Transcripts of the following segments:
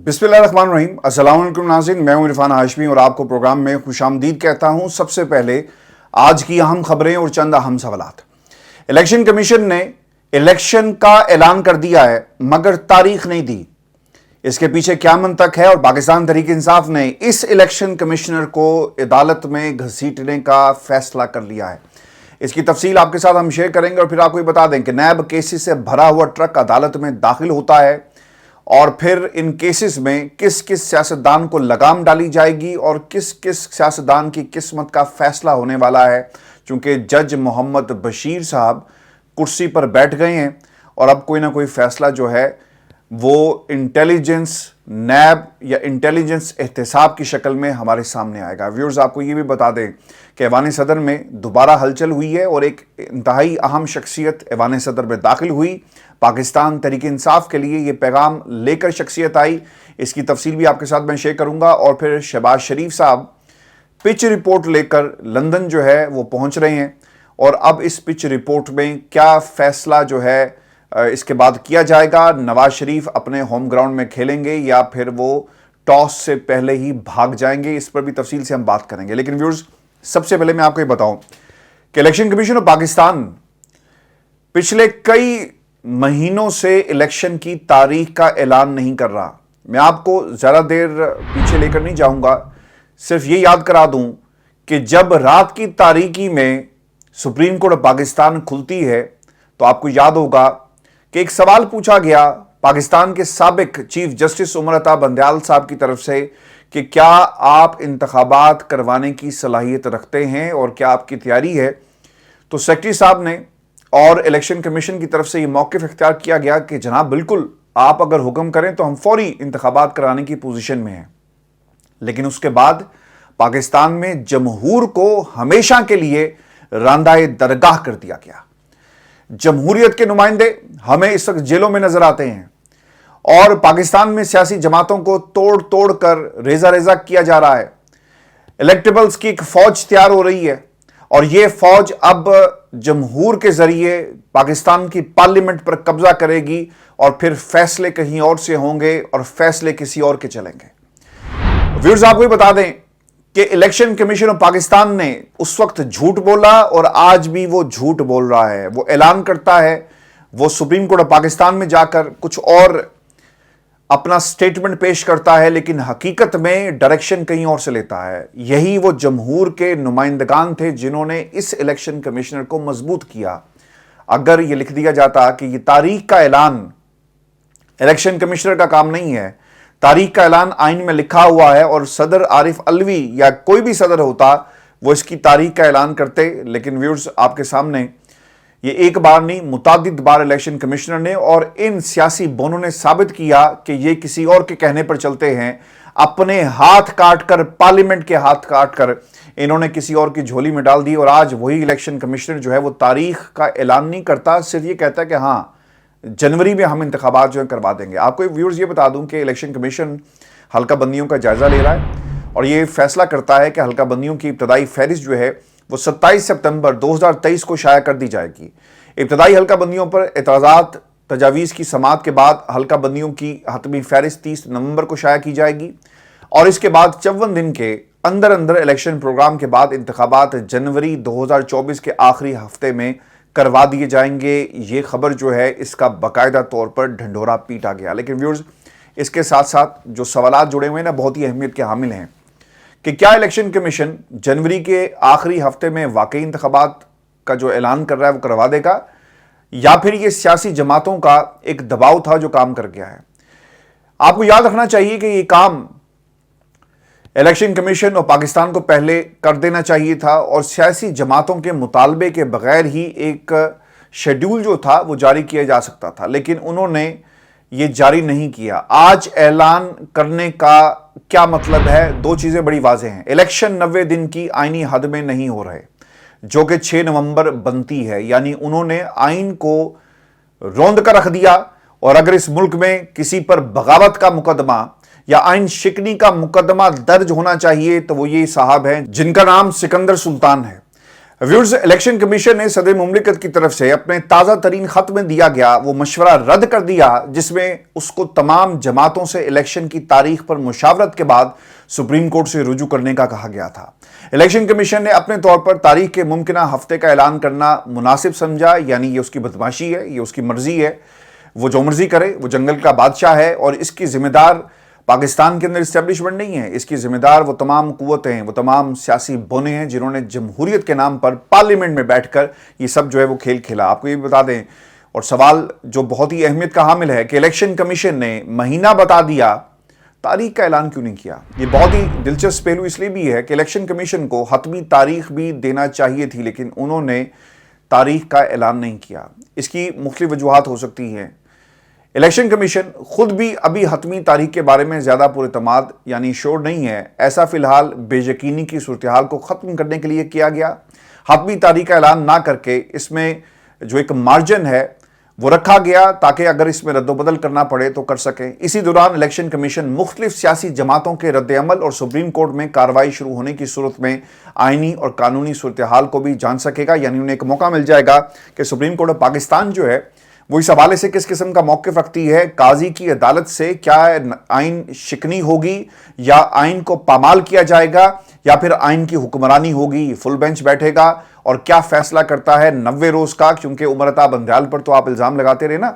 बिस्मिल्लाहिर्रहमानिर्रहीम। अस्सलाम वालेकुम नाज़रीन, मैं हूं इरफान हाशमी और आपको प्रोग्राम में खुशामदीद कहता हूं। सबसे पहले आज की अहम खबरें और चंद अहम सवालात। इलेक्शन कमीशन ने इलेक्शन का ऐलान कर दिया है मगर तारीख नहीं दी। इसके पीछे क्या मंतक है और पाकिस्तान तहरीक इंसाफ ने इस इलेक्शन कमिश्नर को अदालत में घसीटने का फैसला कर लिया है। इसकी तफसील आपके साथ हम शेयर करेंगे और फिर आपको ये बता दें कि नैब केसेस से भरा हुआ ट्रक अदालत में दाखिल होता है और फिर इन केसेस में किस किस सियासतदान को लगाम डाली जाएगी और किस किस सियासतदान की किस्मत का फैसला होने वाला है। चूंकि जज मोहम्मद बशीर साहब कुर्सी पर बैठ गए हैं और अब कोई ना कोई फैसला जो है वो इंटेलिजेंस नैब या इंटेलिजेंस एहतसाब की शक्ल में हमारे सामने आएगा। व्यूअर्स, आपको ये भी बता दें कि ऐवान सदर में दोबारा हलचल हुई है और एक इंतहाई अहम शख्सियत ऐवान सदर में दाखिल हुई। पाकिस्तान तहरीक इंसाफ के लिए ये पैगाम लेकर शख्सियत आई। इसकी तफसील भी आपके साथ मैं शेयर करूंगा। और फिर शहबाज शरीफ साहब पिच रिपोर्ट लेकर लंदन जो है वो पहुंच रहे हैं और अब इस पिच रिपोर्ट में क्या फैसला जो है इसके बाद किया जाएगा। नवाज शरीफ अपने होम ग्राउंड में खेलेंगे या फिर वो टॉस से पहले ही भाग जाएंगे, इस पर भी तफसील से हम बात करेंगे। लेकिन व्यूअर्स, सबसे पहले मैं आपको ये बताऊं कि इलेक्शन कमीशन ऑफ पाकिस्तान पिछले कई महीनों से इलेक्शन की तारीख का ऐलान नहीं कर रहा। मैं आपको ज़्यादा देर पीछे लेकर नहीं जाऊंगा, सिर्फ ये याद करा दूं कि जब रात की तारीकी में सुप्रीम कोर्ट ऑफ पाकिस्तान खुलती है तो आपको याद होगा कि एक सवाल पूछा गया पाकिस्तान के साबिक चीफ जस्टिस उमर अता बंदयाल साहब की तरफ से कि क्या आप इंतखाबात करवाने की सलाहियत रखते हैं और क्या आपकी तैयारी है। तो सेक्रेटरी साहब ने और इलेक्शन कमीशन की तरफ से ये मौक़िफ़ इख्तियार किया गया कि जनाब बिल्कुल, आप अगर हुक्म करें तो हम फौरी इंतखाबात कराने की पोजीशन में हैं। लेकिन उसके बाद पाकिस्तान में जमहूर को हमेशा के लिए रांदाए दरगाह कर दिया गया। जमहूरियत के नुमाइंदे हमें इस वक्त जेलों में नजर आते हैं और पाकिस्तान में सियासी जमातों को तोड़ तोड़ कर रेजा रेजा किया जा रहा है। इलेक्टेबल्स की एक फौज तैयार हो रही है और यह फौज अब जमहूर के जरिए पाकिस्तान की पार्लियामेंट पर कब्जा करेगी और फिर फैसले कहीं और से होंगे और फैसले किसी और के चलेंगे। व्यूअर्स, आपको भी बता दें कि इलेक्शन कमीशन ऑफ पाकिस्तान ने उस वक्त झूठ बोला और आज भी वो झूठ बोल रहा है। वो ऐलान करता है, वो सुप्रीम कोर्ट ऑफ पाकिस्तान में जाकर कुछ और अपना स्टेटमेंट पेश करता है, लेकिन हकीकत में डायरेक्शन कहीं और से लेता है। यही वो जमहूर के नुमाइंदगान थे जिन्होंने इस इलेक्शन कमिश्नर को मजबूत किया। अगर ये लिख दिया जाता कि ये तारीख का ऐलान इलेक्शन कमिश्नर का काम नहीं है, तारीख का ऐलान आइन में लिखा हुआ है और सदर आरिफ अलवी या कोई भी सदर होता वो इसकी तारीख का ऐलान करते। लेकिन व्यूअर्स, आपके सामने ये एक बार नहीं मुतादिद बार इलेक्शन कमिश्नर ने और इन सियासी बोनों ने साबित किया कि ये किसी और के कहने पर चलते हैं। अपने हाथ काट कर, पार्लियामेंट के हाथ काट कर इन्होंने किसी और की झोली में डाल दी। और आज वही इलेक्शन कमिश्नर जो है वो तारीख का ऐलान नहीं करता, सिर्फ ये कहता है कि हाँ जनवरी में हम इंतखाबात जो है करवा देंगे। आपको व्यूअर्स ये बता दूं कि इलेक्शन कमीशन हल्का बंदियों का जायजा ले रहा है और ये फैसला करता है कि हल्का बंदियों की इब्तदाई फहरिस्त जो है वो 27 सितंबर 2023 को शाया कर दी जाएगी। इब्तदाई हल्का बंदियों पर एतराज़ात तजावीज़ की समाअत के बाद हल्का बंदियों की हतमी फहरिस्त 30 नवंबर को शाया की जाएगी और इसके बाद 54 दिन के अंदर अंदर इलेक्शन प्रोग्राम के बाद इंतखाबात जनवरी 2024 के आखिरी हफ्ते में करवा दिए जाएंगे। ये खबर जो है इसका बाकायदा तौर पर ढंढोरा पीटा गया। लेकिन व्यूअर्स, इसके साथ साथ जो सवालात जुड़े हुए हैं ना, बहुत ही अहमियत के हामिल हैं कि क्या इलेक्शन कमीशन जनवरी के आखिरी हफ्ते में वाकई इंतखाबात का जो ऐलान कर रहा है वो करवा देगा या फिर ये सियासी जमातों का एक दबाव था जो काम कर गया है। आपको याद रखना चाहिए कि ये काम इलेक्शन कमीशन और पाकिस्तान को पहले कर देना चाहिए था और सियासी जमातों के मुतालबे के बगैर ही एक शेड्यूल जो था वो जारी किया जा सकता था, लेकिन उन्होंने ये जारी नहीं किया। आज ऐलान करने का क्या मतलब है? दो चीज़ें बड़ी वाज़ेह हैं। इलेक्शन 90 दिन की आइनी हद में नहीं हो रहे जो कि 6 नवंबर बनती है, यानी उन्होंने आइन को रोंद कर रख दिया। और अगर इस मुल्क में किसी पर बगावत का मुकदमा या आइन शिकनी का मुकदमा दर्ज होना चाहिए तो वो ये साहब हैं जिनका नाम सिकंदर सुल्तान है। व्यूअर्स, इलेक्शन कमीशन ने सदर मुमलिकत की तरफ से अपने ताज़ा तरीन खत में दिया गया वो मशवरा रद्द कर दिया जिसमें उसको तमाम जमातों से इलेक्शन की तारीख पर मुशावरत के बाद सुप्रीम कोर्ट से रुजू करने का कहा गया था। इलेक्शन कमीशन ने अपने तौर पर तारीख के मुमकिना हफ्ते का ऐलान करना मुनासिब समझा, यानी ये उसकी बदमाशी है, ये उसकी मर्जी है, वो जो मर्जी करे, वो जंगल का बादशाह है और इसकी जिम्मेदार पाकिस्तान के अंदर इस्टेब्लिशमेंट नहीं है। इसकी जिम्मेदार वो तमाम कुव्वतें हैं, वो तमाम सियासी बोने हैं जिन्होंने जमहूरियत के नाम पर पार्लियामेंट में बैठकर ये सब जो है वो खेल खेला। आपको ये भी बता दें, और सवाल जो बहुत ही अहमियत का हामिल है कि इलेक्शन कमीशन ने महीना बता दिया, तारीख का ऐलान क्यों नहीं किया। ये बहुत ही दिलचस्प पहलू इसलिए भी है कि इलेक्शन कमीशन को हतमी तारीख भी देना चाहिए थी, लेकिन उन्होंने तारीख का ऐलान नहीं किया। इसकी मुख्तलिफ वजूहात हो सकती हैं। इलेक्शन कमीशन खुद भी अभी हतमी तारीख के बारे में ज़्यादा पुरतमाद यानी श्योर नहीं है। ऐसा फिलहाल बेयकीनी की सूरत हाल को ख़त्म करने के लिए किया गया। हतमी तारीख का ऐलान ना करके इसमें जो एक मार्जिन है वो रखा गया ताकि अगर इसमें रद्दोबदल करना पड़े तो कर सकें। इसी दौरान इलेक्शन कमीशन मुख्तलिफ सियासी जमातों के रद्द-ए-अमल और सुप्रीम कोर्ट में कार्रवाई शुरू होने की सूरत में आइनी और कानूनी सूरत हाल को भी जान सकेगा, यानी उन्हें एक मौका मिल जाएगा कि सुप्रीम कोर्ट ऑफ पाकिस्तान जो है वो इस हवाले से किस किस्म का मौक़िफ़ रखती है। काजी की अदालत से क्या आइन शिकनी होगी या आइन को पामाल किया जाएगा या फिर आइन की हुक्मरानी होगी, फुल बेंच बैठेगा और क्या फैसला करता है 90 रोज़ का। क्योंकि उमरता बंदयाल पर तो आप इल्ज़ाम लगाते रहे ना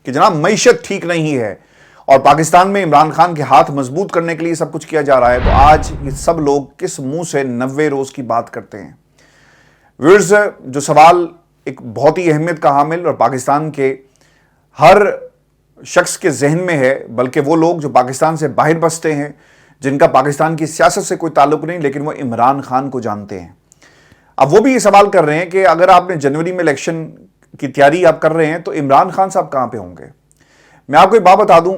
कि जनाब मईशत ठीक नहीं है और पाकिस्तान में इमरान खान के हाथ मजबूत करने के लिए सब कुछ किया जा रहा है, तो आज ये सब लोग किस मुंह से 90 रोज़ की बात करते हैं। व्यूअर्स, जो सवाल एक बहुत ही अहमियत का हामिल और पाकिस्तान के हर शख्स के जहन में है, बल्कि वो लोग जो पाकिस्तान से बाहर बसते हैं, जिनका पाकिस्तान की सियासत से कोई ताल्लुक नहीं, लेकिन वो इमरान खान को जानते हैं। अब वो भी ये सवाल कर रहे हैं कि अगर आपने जनवरी में इलेक्शन की तैयारी आप कर रहे हैं तो इमरान खान साहब कहाँ पे होंगे। मैं आपको एक बात बता दूं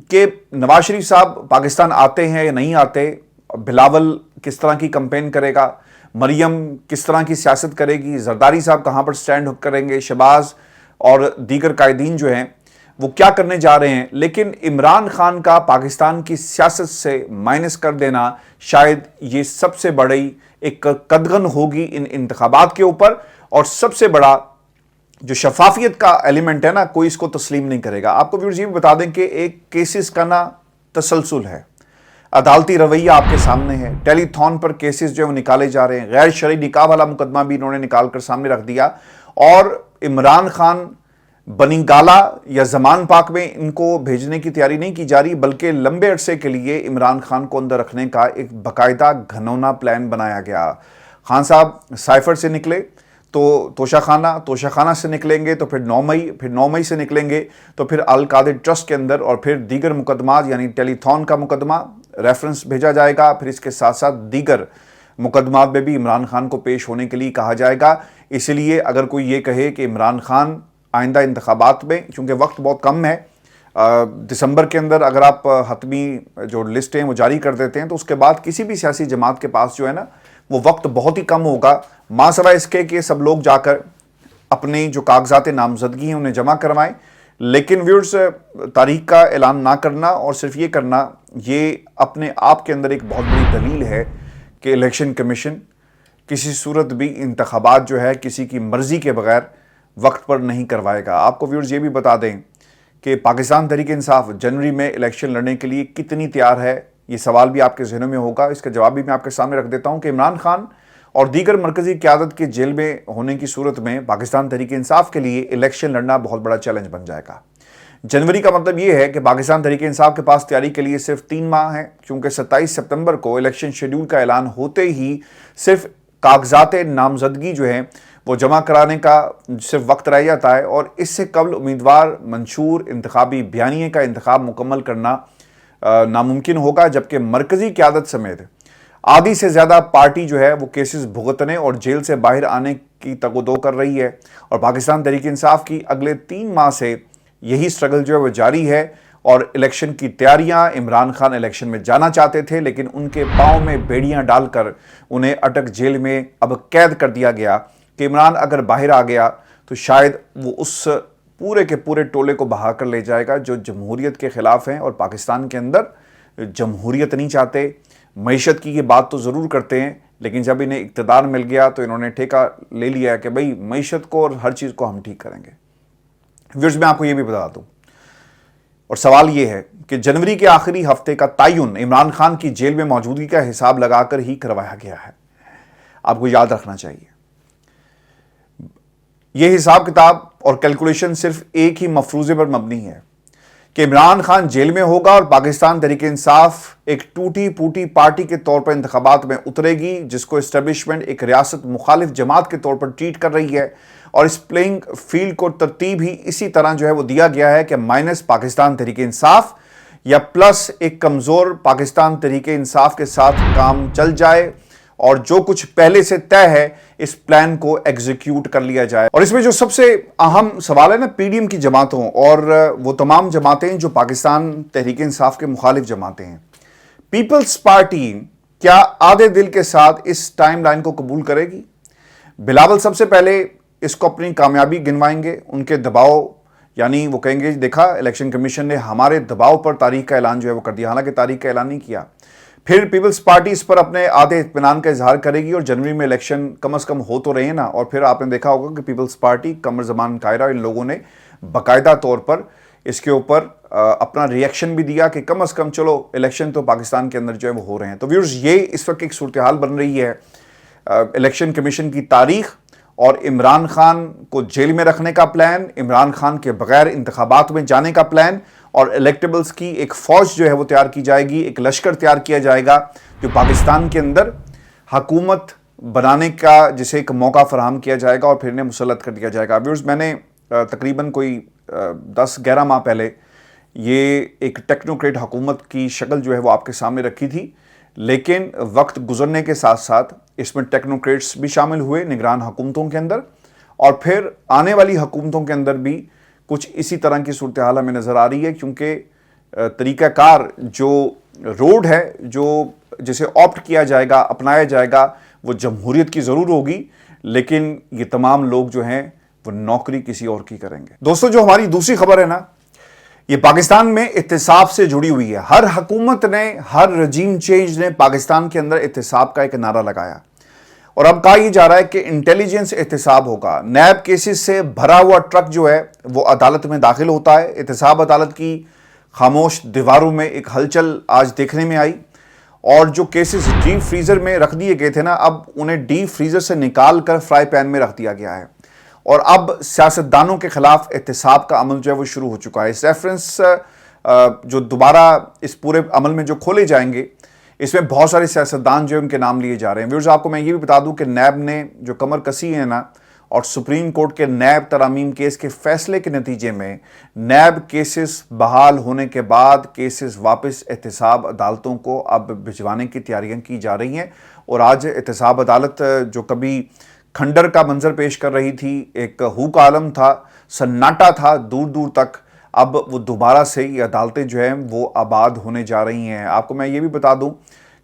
कि नवाज शरीफ साहब पाकिस्तान आते हैं या नहीं आते, बिलावल किस तरह की कंपेन करेगा, मरियम किस तरह की सियासत करेगी, जरदारी साहब कहाँ पर स्टैंड करेंगे, शहबाज और दीगर कायदीन जो हैं वो क्या करने जा रहे हैं, लेकिन इमरान खान का पाकिस्तान की सियासत से माइनस कर देना शायद ये सबसे बड़ी एक कदगन होगी इन इंतखाबात के ऊपर। और सबसे बड़ा जो शफाफियत का एलिमेंट है ना, कोई इसको तस्लीम नहीं करेगा। आपको व्यूअर्स ये भी बता दें कि एक केसेस का ना तसलसल है, अदालती रवैया आपके सामने है। टेलीथॉन पर केसेस जो है वो निकाले जा रहे हैं, गैर शरई निकाह वाला मुकदमा भी इन्होंने निकाल कर सामने रख दिया और इमरान खान बनिंगाला या जमान पाक में इनको भेजने की तैयारी नहीं की जा रही, बल्कि लंबे अरसे के लिए इमरान खान को अंदर रखने का एक बाकायदा घनौना प्लान बनाया गया। खान साहब साइफर से निकले तो तोशाखाना से निकलेंगे तो फिर 9 मई से निकलेंगे तो फिर अल कादिर ट्रस्ट के अंदर और फिर दीगर मुकदमात यानी टेलीथॉन का मुकदमा रेफरेंस भेजा जाएगा। फिर इसके साथ साथ दीगर मुकदमात में भी इमरान खान को पेश होने के लिए कहा जाएगा। इसलिए अगर कोई ये कहे कि इमरान खान आइंदा इंतखाबात में, चूँकि वक्त बहुत कम है, दिसंबर के अंदर अगर आप हतमी जो लिस्ट हैं वो जारी कर देते हैं तो उसके बाद किसी भी सियासी जमात के पास जो है ना वो वक्त बहुत ही कम होगा, मासवा इसके कि सब लोग जाकर अपनी जो कागजात नामजदगी हैं उन्हें जमा करवाएं। लेकिन व्यूअर्स, तारीख का ऐलान ना करना और सिर्फ ये करना, ये अपने आप के अंदर एक बहुत बड़ी दलील है कि इलेक्शन कमीशन किसी सूरत भी इंतखाबात जो है किसी की मर्ज़ी के बगैर वक्त पर नहीं करवाएगा। आपको व्यूअर्स ये भी बता दें कि पाकिस्तान तहरीक इंसाफ जनवरी में इलेक्शन लड़ने के लिए कितनी तैयार है, ये सवाल भी आपके जहनों में होगा। इसका जवाब भी मैं आपके सामने रख देता हूँ कि इमरान खान और दीगर मरकज़ी क़यादत के जेल में होने की सूरत में पाकिस्तान तहरीक इंसाफ के लिए इलेक्शन लड़ना बहुत बड़ा चैलेंज बन जाएगा। जनवरी का मतलब ये है कि पाकिस्तान तहरीक इंसाफ के पास तैयारी के लिए सिर्फ 3 माह है, क्योंकि 27 सितंबर को इलेक्शन शेड्यूल का ऐलान होते ही सिर्फ कागजात नामजदगी जो है वो जमा कराने का सिर्फ वक्त रह जाता है और इससे कबल उम्मीदवार मंशूर इंतखाबी बयानिए का इंतखाब मुकम्मल करना नामुमकिन होगा। जबकि मरकज़ी क़यादत समेत आधी से ज़्यादा पार्टी जो है वो केसेस भुगतने और जेल से बाहर आने की तगदो कर रही है और पाकिस्तान तहरीक इंसाफ की अगले 3 माह से यही स्ट्रगल जो है वो जारी है। और इलेक्शन की तैयारियां, इमरान खान इलेक्शन में जाना चाहते थे लेकिन उनके पाँव में बेड़ियां डालकर उन्हें अटक जेल में अब कैद कर दिया गया कि इमरान अगर बाहर आ गया तो शायद वो उस पूरे के पूरे टोले को बहा कर ले जाएगा जो जमहूरियत के ख़िलाफ़ हैं और पाकिस्तान के अंदर जमहूरियत नहीं चाहते। मईशत की ये बात तो ज़रूर करते हैं लेकिन जब इन्हें इक़्तिदार मिल गया तो इन्होंने ठेका ले लिया कि भाई मईशत को और हर चीज़ को हम ठीक करेंगे। व्यूअर्स, मैं आपको ये भी बता दूं, और सवाल ये है कि जनवरी के आखिरी हफ्ते का तयन इमरान खान की जेल में मौजूदगी का हिसाब लगाकर ही करवाया गया है। आपको याद रखना चाहिए, यह हिसाब किताब और कैलकुलेशन सिर्फ एक ही मफरूजे पर मबनी है कि इमरान खान जेल में होगा और पाकिस्तान तहरीक-ए-इंसाफ एक टूटी फूटी पार्टी के तौर पर इंतखाबात में उतरेगी, जिसको एस्टेब्लिशमेंट एक रियासत मुखालिफ जमात के तौर पर ट्रीट कर रही है। और इस प्लेइंग फील्ड को तरतीब ही इसी तरह जो है वो दिया गया है कि माइनस पाकिस्तान तहरीक-ए-इंसाफ या प्लस एक कमज़ोर पाकिस्तान तहरीक-ए-इंसाफ के साथ काम चल जाए और जो कुछ पहले से तय है इस प्लान को एग्जीक्यूट कर लिया जाए। और इसमें जो सबसे अहम सवाल है ना, पीडीएम की जमातों और वो तमाम जमातें जो पाकिस्तान तहरीक-ए-इंसाफ के मुखालिफ जमातें हैं, पीपल्स पार्टी क्या आधे दिल के साथ इस टाइमलाइन को कबूल करेगी? बिलावल सबसे पहले इसको अपनी कामयाबी गिनवाएंगे, उनके दबाव, यानी वो कहेंगे देखा इलेक्शन कमीशन ने हमारे दबाव पर तारीख का ऐलान जो है वो कर दिया, हालांकि तारीख का ऐलान नहीं किया। फिर पीपल्स पार्टी इस पर अपने आधे इत्मीनान का इजहार करेगी और जनवरी में इलेक्शन कम अज़ कम हो तो रहे हैं ना। और फिर आपने देखा होगा कि पीपल्स पार्टी, कमर जमान कायरा, इन लोगों ने बाकायदा तौर पर इसके ऊपर अपना रिएक्शन भी दिया कि कम अज़ कम चलो इलेक्शन तो पाकिस्तान के अंदर जो है वो हो रहे हैं। तो व्यूअर्स, ये इस वक्त एक सूरत हाल बन रही है इलेक्शन कमीशन की तारीख और इमरान खान को जेल में रखने का प्लान, इमरान खान के बगैर इंतखाबात में जाने का प्लान, और इलेक्टेबल्स की एक फौज जो है वो तैयार की जाएगी, एक लश्कर तैयार किया जाएगा जो पाकिस्तान के अंदर हुकूमत बनाने का जिसे एक मौका फराहम किया जाएगा और फिर इन्हें मुसल्लत कर दिया जाएगा। व्यूअर्स, मैंने तकरीबन कोई 10-11 माह पहले ये एक टेक्नोक्रेट हुकूमत की शक्ल जो है वो आपके सामने रखी थी, लेकिन वक्त गुजरने के साथ साथ इसमें टेक्नोक्रेट्स भी शामिल हुए निगरान हुकूमतों के अंदर, और फिर आने वाली हुकूमतों के अंदर भी कुछ इसी तरह की सूरत हाल हमें नज़र आ रही है, क्योंकि तरीक़ाकार जो रोड है जो जिसे ऑप्ट किया जाएगा, अपनाया जाएगा, वो जमहूरियत की ज़रूर होगी, लेकिन ये तमाम लोग जो हैं वो नौकरी किसी और की करेंगे। दोस्तों, जो हमारी दूसरी खबर है ना, ये पाकिस्तान में इत्तेसाब से जुड़ी हुई है। हर हुकूमत ने, हर रजीम चेंज ने पाकिस्तान के अंदर इत्तेसाब का एक नारा लगाया और अब कहा यह जा रहा है कि इंटेलिजेंस एहतसाब होगा। नैब केसेस से भरा हुआ ट्रक जो है वो अदालत में दाखिल होता है। एहतसाब अदालत की खामोश दीवारों में एक हलचल आज देखने में आई और जो केसेस डीप फ्रीजर में रख दिए गए थे ना, अब उन्हें डीप फ्रीजर से निकाल कर फ्राई पैन में रख दिया गया है और अब सियासतदानों के खिलाफ एहतसाब का अमल जो है वो शुरू हो चुका है। इस रेफरेंस जो दोबारा इस पूरे अमल में जो खोले जाएंगे, इसमें बहुत सारे सियासतदान जो है उनके नाम लिए जा रहे हैं। व्यूअर्स, आपको मैं ये भी बता दूं कि नैब ने जो कमर कसी है ना, और सुप्रीम कोर्ट के नैब तरामीम केस के फैसले के नतीजे में नैब केसेस बहाल होने के बाद केसेस वापस एहतसाब अदालतों को अब भिजवाने की तैयारियां की जा रही हैं। और आज एहतसाब अदालत जो कभी खंडर का मंजर पेश कर रही थी, एक हूक आलम था, सन्नाटा था दूर दूर तक, अब वो दोबारा से ये अदालतें जो हैं वो आबाद होने जा रही हैं। आपको मैं ये भी बता दूं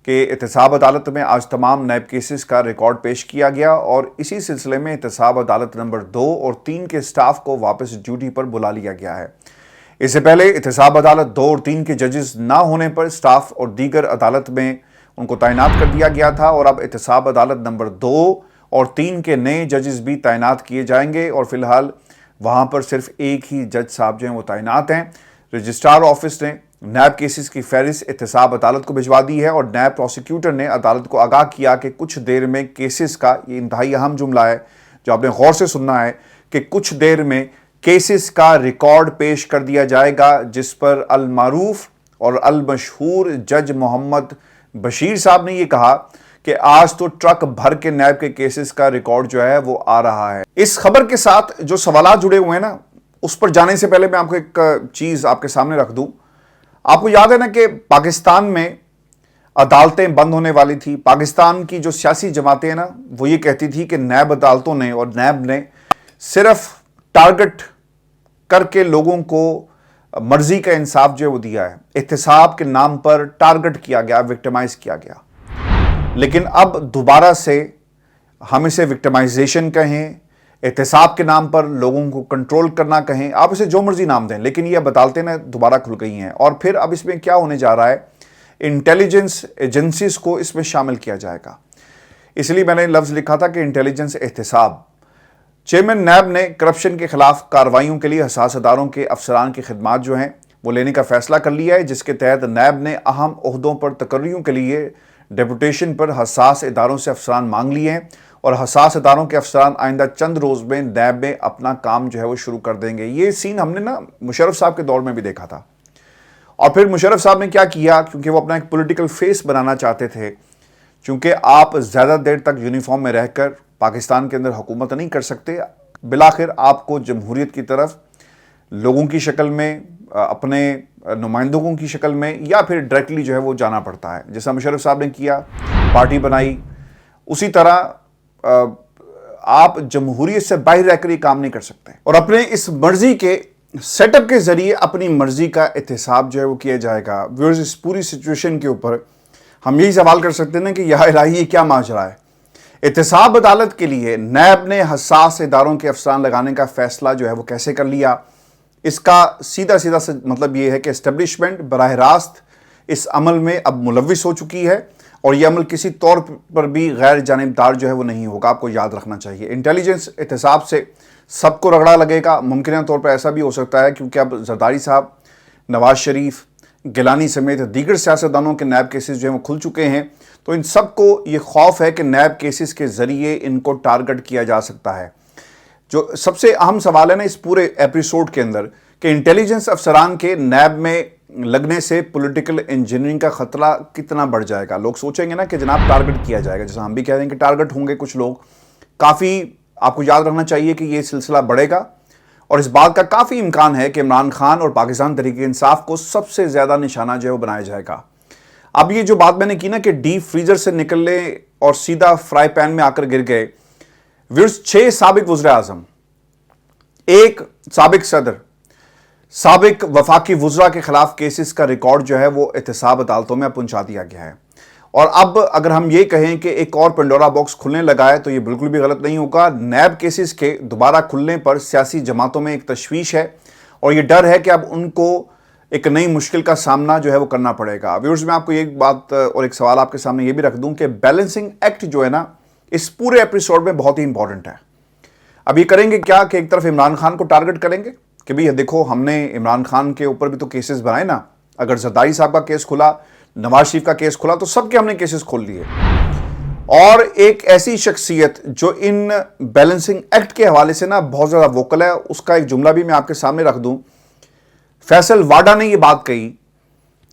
कि एहतसाब अदालत में आज तमाम नैब केसेस का रिकॉर्ड पेश किया गया और इसी सिलसिले में एहतसाब अदालत नंबर 2 और 3 के स्टाफ को वापस ड्यूटी पर बुला लिया गया है। इससे पहले एहतसाब अदालत 2 और 3 के जजेस ना होने पर स्टाफ और दीगर अदालत में उनको तैनात कर दिया गया था और अब एहतसाब अदालत नंबर 2 और 3 के नए जजेस भी तैनात किए जाएंगे और फिलहाल वहाँ पर सिर्फ एक ही जज साहब जो हैं वो तैनात हैं। रजिस्ट्रार ऑफिस ने नैब केसेस की फहरिस्त एहतसाब अदालत को भिजवा दी है और नैब प्रोसिक्यूटर ने अदालत को आगाह किया कि कुछ देर में केसेस का, ये इंतहाई अहम जुमला है जो आपने गौर से सुनना है, कि कुछ देर में केसेस का रिकॉर्ड पेश कर दिया जाएगा जिस पर अल मारूफ और अल मशहूर जज मोहम्मद बशीर साहब ने ये कहा कि आज तो ट्रक भर के नैब के केसेस का रिकॉर्ड जो है वो आ रहा है। इस खबर के साथ जो सवाल जुड़े हुए हैं ना, उस पर जाने से पहले मैं आपको एक चीज आपके सामने रख दूं। आपको याद है ना कि पाकिस्तान में अदालतें बंद होने वाली थी। पाकिस्तान की जो सियासी जमातें हैं ना, वो ये कहती थी कि नैब अदालतों ने और नैब ने सिर्फ टारगेट करके लोगों को मर्जी का इंसाफ जो है वो दिया है। एहतसाब के नाम पर टारगेट किया गया, विक्टिमाइज किया गया। लेकिन अब दोबारा से हम इसे विक्टिमाइजेशन कहें, एहतसाब के नाम पर लोगों को कंट्रोल करना कहें, आप इसे जो मर्जी नाम दें, लेकिन ये अदालतें ना दोबारा खुल गई हैं। और फिर अब इसमें क्या होने जा रहा है, इंटेलिजेंस एजेंसीज को इसमें शामिल किया जाएगा। इसलिए मैंने लफ्ज़ लिखा था कि इंटेलिजेंस एहतसाब। चेयरमैन नैब ने करप्शन के खिलाफ कार्रवाइयों के लिए हसास अदारों के अफसरान की खिदमात जो हैं वो लेने का फैसला कर लिया है, जिसके तहत नैब ने अहम ओहदों पर तकर्रियों के लिए डेपुटेशन पर हसास इदारों से अफसरान मांग लिए हैं और हसास इदारों के अफसरान आइंदा चंद रोज़ में नैब में अपना काम जो है वो शुरू कर देंगे। ये सीन हमने ना मुशर्रफ साहब के दौर में भी देखा था। और फिर मुशर्रफ साहब ने क्या किया, क्योंकि वो अपना एक पॉलिटिकल फेस बनाना चाहते थे, क्योंकि आप ज़्यादा देर तक यूनिफॉर्म में रहकर पाकिस्तान के अंदर हुकूमत नहीं कर सकते, बिलाखिर आपको जमहूरियत की तरफ लोगों की शक्ल में, अपने नुमाइंदों की शक्ल में या फिर डायरेक्टली जो है वो जाना पड़ता है। जैसा मुशर्रफ साहब ने किया, पार्टी बनाई, उसी तरह आप जमहूरियत से बाहर रहकर ये काम नहीं कर सकते और अपने इस मर्जी के सेटअप के जरिए अपनी मर्जी का एहतसाब जो है वो किया जाएगा। व्यूअर्स, इस पूरी सिचुएशन के ऊपर हम यही सवाल कर सकते हैं कि या इलाही ये क्या माजरा है। एहतसाब अदालत के लिए नैब ने हसास इदारों के अफसरान लगाने का फैसला जो है वो कैसे कर लिया, इसका सीधा सीधा मतलब ये है कि एस्टेब्लिशमेंट बराह रास्त इस अमल में अब मुलविस हो चुकी है और यह अमल किसी तौर पर भी गैर जानिबदार जो है वो नहीं होगा। आपको याद रखना चाहिए, इंटेलिजेंस एहतसाब से सबको रगड़ा लगेगा। मुमकिन तौर पर ऐसा भी हो सकता है, क्योंकि अब जरदारी साहब, नवाज शरीफ, गिलानी समेत दीगर सियासतदानों के नैब केसेस जो हैं वो खुल चुके हैं, तो इन सबको ये खौफ है कि नैब केसेस के ज़रिए इनको टारगेट किया जा सकता है। जो सबसे अहम सवाल है ना इस पूरे एपिसोड के अंदर कि इंटेलिजेंस अफसरान के नैब में लगने से पॉलिटिकल इंजीनियरिंग का खतरा कितना बढ़ जाएगा। लोग सोचेंगे ना कि जनाब टारगेट किया जाएगा, जैसा हम भी कह रहे हैं कि टारगेट होंगे कुछ लोग। काफ़ी आपको याद रखना चाहिए कि ये सिलसिला बढ़ेगा और इस बात का काफ़ी इम्कान है कि इमरान खान और पाकिस्तान तहरीक-ए-इंसाफ को सबसे ज़्यादा निशाना जो है वो बनाया जाएगा। अब ये जो बात मैंने की ना कि डीप फ्रीजर से निकले और सीधा फ्राई पैन में आकर गिर गए, व्यूअर्स, 6 साबिक वज़ीर-ए-आज़म, एक साबिक सदर, साबिक वफाकी वज़रा के खिलाफ केसेस का रिकॉर्ड जो है वो एहतसाब अदालतों में पहुंचा दिया गया है। और अब अगर हम ये कहें कि एक और पेंडोरा बॉक्स खुलने लगा है तो ये बिल्कुल भी गलत नहीं होगा। नैब केसेस के दोबारा खुलने पर सियासी जमातों में एक तशवीश है और ये डर है कि अब उनको एक नई मुश्किल का सामना जो है वो करना पड़ेगा। व्यूअर्स, मैं आपको एक बात और एक सवाल आपके सामने ये भी रख दूं कि बैलेंसिंग एक्ट जो है ना इस पूरे एपिसोड में बहुत ही इंपॉर्टेंट है। अब ये करेंगे क्या कि एक तरफ इमरान खान को टारगेट करेंगे कि भाई देखो हमने इमरान खान के ऊपर भी तो केसेस बनाए ना, अगर जरदारी साहब का केस खुला, नवाज शरीफ का केस खुला, तो सबके हमने केसेस खोल लिए। और एक ऐसी शख्सियत जो इन बैलेंसिंग एक्ट के हवाले से ना बहुत ज़्यादा वोकल है, उसका एक जुमला भी मैं आपके सामने रख दूं। फैसल वाडा ने यह बात कही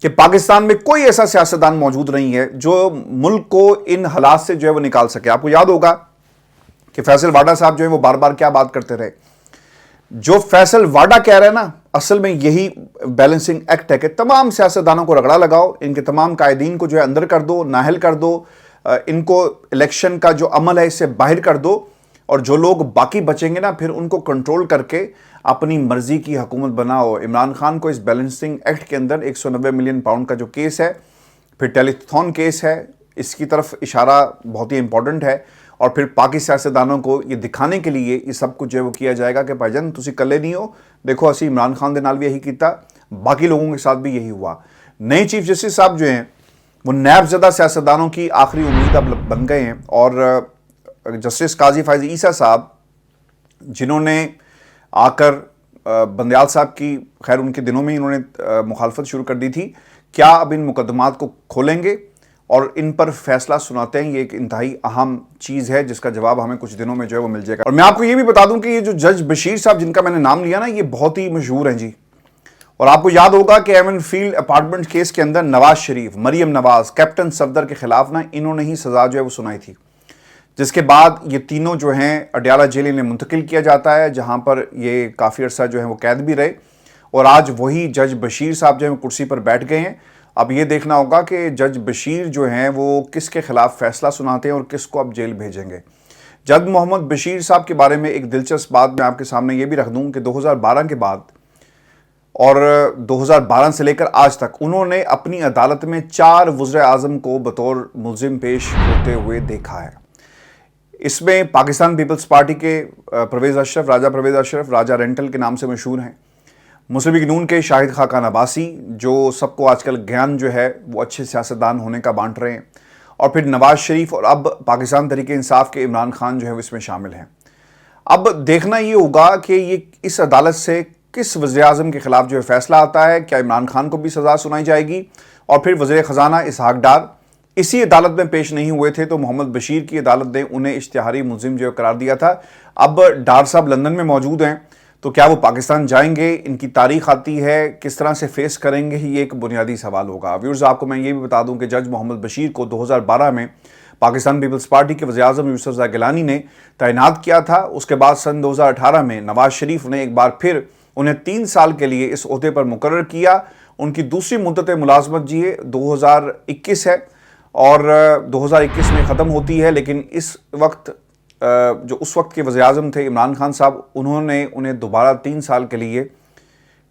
कि पाकिस्तान में कोई ऐसा सियासतदान मौजूद नहीं है जो मुल्क को इन हालात से जो है वो निकाल सके। आपको याद होगा कि फैसल वाडा साहब जो है वो बार बार क्या बात करते रहे, जो फैसल वाडा कह रहे हैं ना असल में यही बैलेंसिंग एक्ट है कि तमाम सियासतदानों को रगड़ा लगाओ, इनके तमाम कायदीन को जो है अंदर कर दो, नाहल कर दो, इनको इलेक्शन का जो अमल है इससे बाहर कर दो और जो लोग बाकी बचेंगे ना फिर उनको कंट्रोल करके अपनी मर्जी की हुकूमत बनाओ। इमरान खान को इस बैलेंसिंग एक्ट के अंदर 190 मिलियन पाउंड का जो केस है, फिर टेलीथॉन केस है, इसकी तरफ इशारा बहुत ही इंपॉर्टेंट है। और फिर पाकि सियासतदानों को ये दिखाने के लिए ये सब कुछ जो है वो किया जाएगा कि भाईजान तुसी कल्ले नहीं हो, देखो असी इमरान खान के नाल भी यही किया, बाकी लोगों के साथ भी यही हुआ। नए चीफ जस्टिस साहब जो हैं वो नैब ज़दा सियासतदानों की आखिरी उम्मीद अब बन गए हैं और जस्टिस काजी फायज़ ईसा साहब जिन्होंने आकर बंदयाल साहब की, खैर उनके दिनों में ही इन्होंने मुखालफत शुरू कर दी थी, क्या अब इन मुकदमात को खोलेंगे और इन पर फैसला सुनाते हैं? ये एक इंतहाई अहम चीज़ है जिसका जवाब हमें कुछ दिनों में जो है वो मिल जाएगा। और मैं आपको ये भी बता दूं कि ये जो जज बशीर साहब जिनका मैंने नाम लिया ना, ये बहुत ही मशहूर हैं जी। और आपको याद होगा कि एमन फील्ड अपार्टमेंट केस के अंदर नवाज शरीफ, मरियम नवाज, कैप्टन सफदर के खिलाफ ना इन्होंने ही सजा जो है वो सुनाई थी, जिसके बाद ये तीनों जो हैं अडयाला जेल इन्हें मुंतकिल किया जाता है, जहां पर ये काफ़ी अर्सा जो है वो कैद भी रहे। और आज वही जज बशीर साहब जो है कुर्सी पर बैठ गए हैं। अब ये देखना होगा कि जज बशीर जो हैं वो किसके खिलाफ फैसला सुनाते हैं और किसको अब जेल भेजेंगे। जज मोहम्मद बशीर साहब के बारे में एक दिलचस्प बात मैं आपके सामने ये भी रख दूं कि 2012 के बाद और 2012 से लेकर आज तक उन्होंने अपनी अदालत में 4 वज़ीर-ए-आज़म को बतौर मुल्ज़िम पेश होते हुए देखा है। इसमें पाकिस्तान पीपल्स पार्टी के परवेज़ अशरफ, राजा परवेज़ अशरफ, राजा रेंटल के नाम से मशहूर हैं, मुस्लिम लीग नून के शाहिद खाकान अब्बासी जो सबको आजकल ज्ञान जो है वो अच्छे सियासतदान होने का बांट रहे हैं, اور پھر نواز شریف اور اب پاکستان تحریک انصاف کے عمران خان جو ہے اس میں شامل ہیں۔ اب دیکھنا یہ ہوگا کہ یہ اس عدالت سے کس وزیر اعظم کے خلاف جو ہے فیصلہ آتا ہے، کیا عمران خان کو بھی سزا سنائی جائے گی؟ اور پھر وزیر خزانہ اسحاق ڈار اسی عدالت میں پیش نہیں ہوئے تھے تو محمد بشیر کی عدالت نے انہیں اشتہاری ملزم جو قرار دیا تھا۔ اب ڈار صاحب لندن میں موجود ہیں، تو کیا وہ پاکستان جائیں گے؟ ان کی تاریخ آتی ہے، کس طرح سے فیس کریں گے، یہ ایک بنیادی سوال ہوگا۔ ویورز، آپ کو میں یہ بھی بتا دوں کہ جج محمد بشیر کو 2012 میں پاکستان پیپلز پارٹی کے وزیر اعظم یوسف زئی گیلانی نے تعینات کیا تھا۔ اس کے بعد سن 2018 میں نواز شریف نے ایک بار پھر انہیں 3 سال کے لیے اس عہدے پر مقرر کیا۔ ان کی دوسری مدت ملازمت 2021 ہے اور 2021 میں ختم ہوتی ہے، لیکن اس وقت جو اس وقت کے وزیر اعظم تھے عمران خان صاحب، انہوں نے انہیں دوبارہ 3 سال کے لیے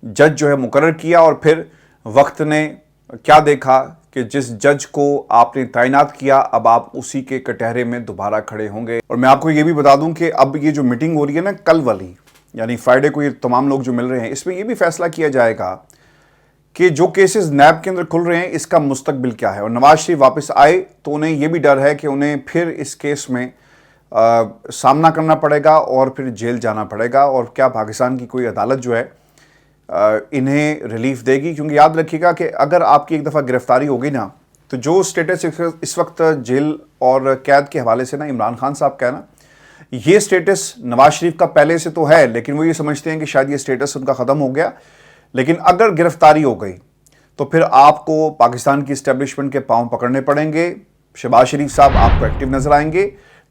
جج جو ہے مقرر کیا، اور پھر وقت نے کیا دیکھا کہ جس جج کو آپ نے تعینات کیا اب آپ اسی کے کٹہرے میں دوبارہ کھڑے ہوں گے۔ اور میں آپ کو یہ بھی بتا دوں کہ اب یہ جو میٹنگ ہو رہی ہے نا کل والی، یعنی فرائیڈے کو یہ تمام لوگ جو مل رہے ہیں، اس میں یہ بھی فیصلہ کیا جائے گا کہ جو کیسز نیب کے اندر کھل رہے ہیں اس کا مستقبل کیا ہے۔ اور نواز شریف واپس آئے تو انہیں یہ بھی ڈر ہے کہ انہیں پھر اس کیس میں سامنا کرنا پڑے گا اور پھر جیل جانا پڑے گا، اور کیا پاکستان کی کوئی عدالت جو ہے انہیں ریلیف دے گی؟ کیونکہ یاد رکھیے گا کہ اگر آپ کی ایک دفعہ گرفتاری ہو گئی نا، تو جو سٹیٹس اس وقت جیل اور قید کے حوالے سے نا عمران خان صاحب کا ہے نا، یہ سٹیٹس نواز شریف کا پہلے سے تو ہے، لیکن وہ یہ سمجھتے ہیں کہ شاید یہ سٹیٹس ان کا ختم ہو گیا۔ لیکن اگر گرفتاری ہو گئی تو پھر آپ کو پاکستان کی اسٹیبلشمنٹ کے پاؤں پکڑنے پڑیں گے۔ شہباز شریف صاحب آپ کو ایکٹیو نظر آئیں گے،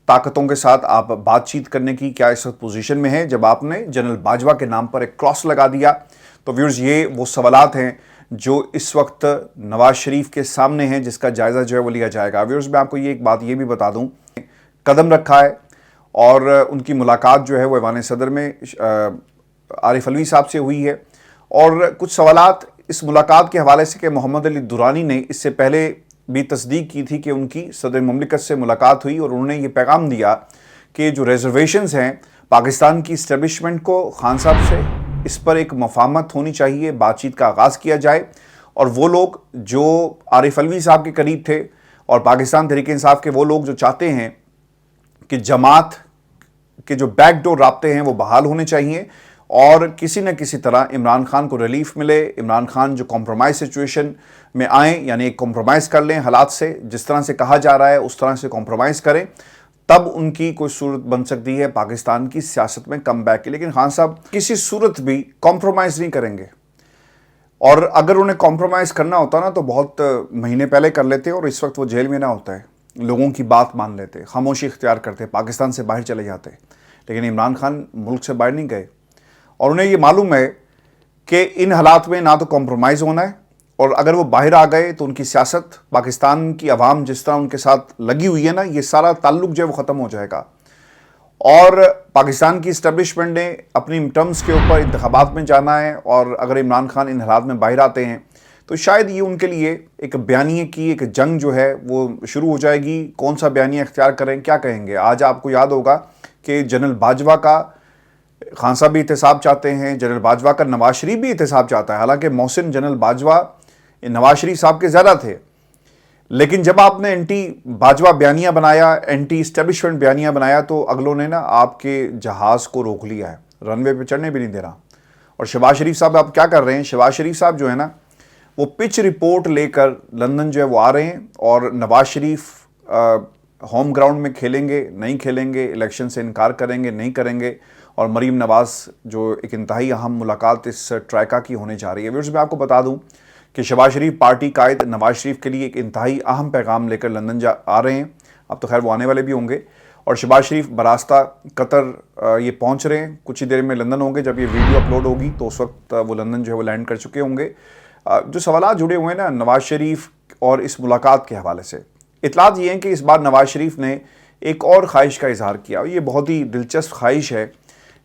طاقتوں کے ساتھ آپ بات چیت کرنے کی کیا اس وقت پوزیشن میں ہے جب آپ نے جنرل باجوہ کے نام پر ایک کراس لگا دیا؟ تو ویورز، یہ وہ سوالات ہیں جو اس وقت نواز شریف کے سامنے ہیں، جس کا جائزہ جو ہے وہ لیا جائے گا۔ ویورز، میں آپ کو یہ ایک بات یہ بھی بتا دوں، قدم رکھا ہے اور ان کی ملاقات جو ہے وہ ایوان صدر میں عارف علوی صاحب سے ہوئی ہے، اور کچھ سوالات اس ملاقات کے حوالے سے کہ محمد علی درانی نے اس سے پہلے بھی تصدیق کی تھی کہ ان کی صدر مملکت سے ملاقات ہوئی، اور انہوں نے یہ پیغام دیا کہ جو ریزرویشنز ہیں پاکستان کی اسٹیبلشمنٹ کو خان صاحب سے، اس پر ایک مفاہمت ہونی چاہیے، بات چیت کا آغاز کیا جائے، اور وہ لوگ جو عارف علوی صاحب کے قریب تھے اور پاکستان تحریک انصاف کے وہ لوگ جو چاہتے ہیں کہ جماعت کے جو بیک ڈور رابطے ہیں وہ بحال ہونے چاہیے، اور کسی نہ کسی طرح عمران خان کو ریلیف ملے، عمران خان جو کمپرومائز سچویشن میں آئیں، یعنی ایک کمپرومائز کر لیں حالات سے، جس طرح سے کہا جا رہا ہے اس طرح سے کمپرومائز کریں، تب ان کی کوئی صورت بن سکتی ہے پاکستان کی سیاست میں کم بیک کی۔ لیکن خان صاحب کسی صورت بھی کمپرومائز نہیں کریں گے، اور اگر انہیں کمپرومائز کرنا ہوتا نا تو بہت مہینے پہلے کر لیتے، اور اس وقت وہ جیل میں نہ ہوتا ہے، لوگوں کی بات مان لیتے، خاموشی اختیار کرتے، پاکستان سے باہر چلے جاتے۔ لیکن عمران خان ملک سے باہر نہیں گئے، اور انہیں یہ معلوم ہے کہ ان حالات میں نہ تو کمپرومائز ہونا ہے، اور اگر وہ باہر آ گئے تو ان کی سیاست، پاکستان کی عوام جس طرح ان کے ساتھ لگی ہوئی ہے نا، یہ سارا تعلق جو ہے وہ ختم ہو جائے گا، اور پاکستان کی اسٹیبلشمنٹ نے اپنی ٹرمز کے اوپر انتخابات میں جانا ہے، اور اگر عمران خان ان حالات میں باہر آتے ہیں تو شاید یہ ان کے لیے ایک بیانیے کی ایک جنگ جو ہے وہ شروع ہو جائے گی۔ کون سا بیانیہ اختیار کریں، کیا کہیں گے؟ آج آپ کو یاد ہوگا کہ جنرل باجوہ کا خان صاحب بھی احتساب چاہتے ہیں، جنرل باجوہ کا نواز شریف بھی احتساب چاہتا ہے، حالانکہ محسن جنرل باجوہ نواز شریف صاحب کے زیادہ تھے، لیکن جب آپ نے اینٹی باجوہ بیانیہ بنایا، اینٹی اسٹیبلشمنٹ بیانیہ بنایا، تو اگلوں نے نا آپ کے جہاز کو روک لیا ہے، رن وے پہ چڑھنے بھی نہیں دے رہا۔ اور شہباز شریف صاحب آپ کیا کر رہے ہیں؟ شہباز شریف صاحب جو ہے نا وہ پچ رپورٹ لے کر لندن جو ہے وہ آ رہے ہیں، اور نواز شریف ہوم گراؤنڈ میں کھیلیں گے نہیں کھیلیں گے، الیکشن سے انکار کریں گے نہیں کریں گے، اور مریم نواز جو ایک انتہائی اہم ملاقات اس ٹرائکا کی ہونے جا رہی ہے۔ ویورز، میں آپ کو بتا دوں کہ شہباز شریف پارٹی قائد نواز شریف کے لیے ایک انتہائی اہم پیغام لے کر لندن آ رہے ہیں، اب تو خیر وہ آنے والے بھی ہوں گے، اور شہباز شریف براستہ قطر یہ پہنچ رہے ہیں، کچھ ہی دیر میں لندن ہوں گے۔ جب یہ ویڈیو اپلوڈ ہوگی تو اس وقت وہ لندن جو ہے وہ لینڈ کر چکے ہوں گے۔ جو سوالات جڑے ہوئے ہیں نا نواز شریف اور اس ملاقات کے حوالے سے، اطلاعات یہ ہیں کہ اس بار نواز شریف نے ایک اور خواہش کا اظہار کیا، اور یہ بہت ہی دلچسپ خواہش ہے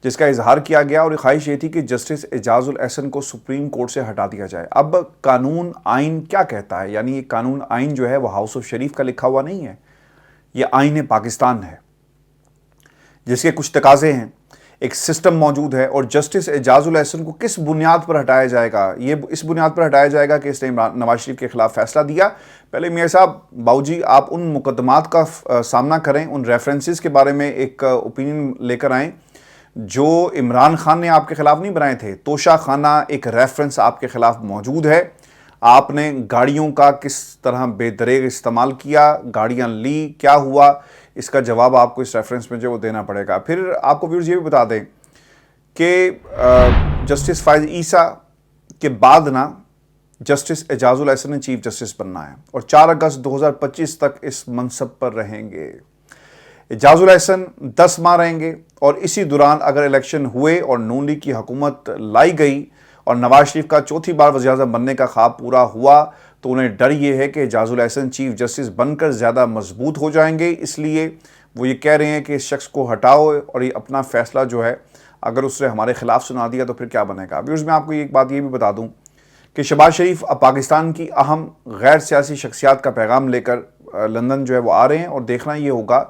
جس کا اظہار کیا گیا، اور یہ خواہش یہ تھی کہ جسٹس اعجاز الاحسن کو سپریم کورٹ سے ہٹا دیا جائے۔ اب قانون آئین کیا کہتا ہے؟ یعنی یہ قانون آئین جو ہے وہ ہاؤس آف شریف کا لکھا ہوا نہیں ہے، یہ آئین پاکستان ہے، جس کے کچھ تقاضے ہیں۔ ایک سسٹم موجود ہے، اور جسٹس اعجاز الاحسن کو کس بنیاد پر ہٹایا جائے گا؟ یہ اس بنیاد پر ہٹایا جائے گا کہ اس نے نواز شریف کے خلاف فیصلہ دیا۔ پہلے میاں صاحب باؤجی آپ ان مقدمات کا سامنا کریں، ان ریفرنسز کے بارے میں ایک اوپینین لے کر آئیں جو عمران خان نے آپ کے خلاف نہیں بنائے تھے۔ توشہ خانہ ایک ریفرنس آپ کے خلاف موجود ہے، آپ نے گاڑیوں کا کس طرح بے دریغ استعمال کیا، گاڑیاں لی، کیا ہوا، اس کا جواب آپ کو اس ریفرنس میں جو وہ دینا پڑے گا۔ پھر آپ کو ویورز یہ بھی بتا دیں کہ جسٹس فائز عیسیٰ کے بعد نا جسٹس اعجاز الاحسن نے چیف جسٹس بننا ہے، اور 4 اگست 2025 تک اس منصب پر رہیں گے۔ اعجاز الاحسن 10 ماہ رہیں گے، اور اسی دوران اگر الیکشن ہوئے اور نون لیگ کی حکومت لائی گئی اور نواز شریف کا چوتھی بار وزیر اعظم بننے کا خواب پورا ہوا، تو انہیں ڈر یہ ہے کہ اعجاز الاحسن چیف جسٹس بن کر زیادہ مضبوط ہو جائیں گے، اس لیے وہ یہ کہہ رہے ہیں کہ اس شخص کو ہٹاؤ، اور یہ اپنا فیصلہ جو ہے اگر اس نے ہمارے خلاف سنا دیا تو پھر کیا بنے گا۔ ویورز میں آپ کو ایک بات یہ بھی بتا دوں کہ شہباز شریف اب پاکستان کی اہم غیر سیاسی شخصیات کا پیغام لے کر لندن جو ہے وہ آ رہے ہیں، اور دیکھنا یہ ہوگا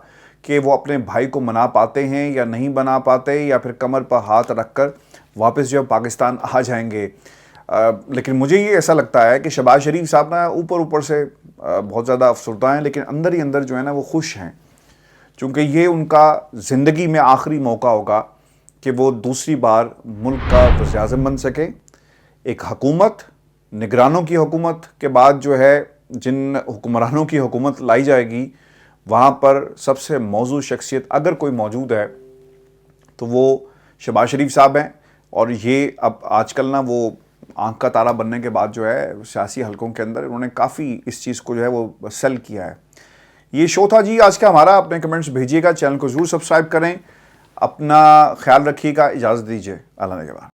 کہ وہ اپنے بھائی کو منا پاتے ہیں یا نہیں بنا پاتے، یا پھر کمر پر ہاتھ رکھ کر واپس جو ہے پاکستان آ جائیں گے۔ لیکن مجھے یہ ایسا لگتا ہے کہ شہباز شریف صاحب نا اوپر سے بہت زیادہ افسردہ ہیں، لیکن اندر ہی اندر جو ہے نا وہ خوش ہیں، چونکہ یہ ان کا زندگی میں آخری موقع ہوگا کہ وہ دوسری بار ملک کا وزیر اعظم بن سکے۔ ایک حکومت، نگرانوں کی حکومت کے بعد جو ہے جن حکمرانوں کی حکومت لائی جائے گی، وہاں پر سب سے موزوں شخصیت اگر کوئی موجود ہے تو وہ شہباز شریف صاحب ہیں، اور یہ اب آج کل نا وہ آنکھ کا تارا بننے کے بعد جو ہے سیاسی حلقوں کے اندر انہوں نے کافی اس چیز کو جو ہے وہ سیل کیا ہے۔ یہ شو تھا جی آج کا ہمارا، اپنے کمنٹس بھیجیے گا، چینل کو ضرور سبسکرائب کریں، اپنا خیال رکھیے گا، اجازت دیجیے، اللہ نگہبان۔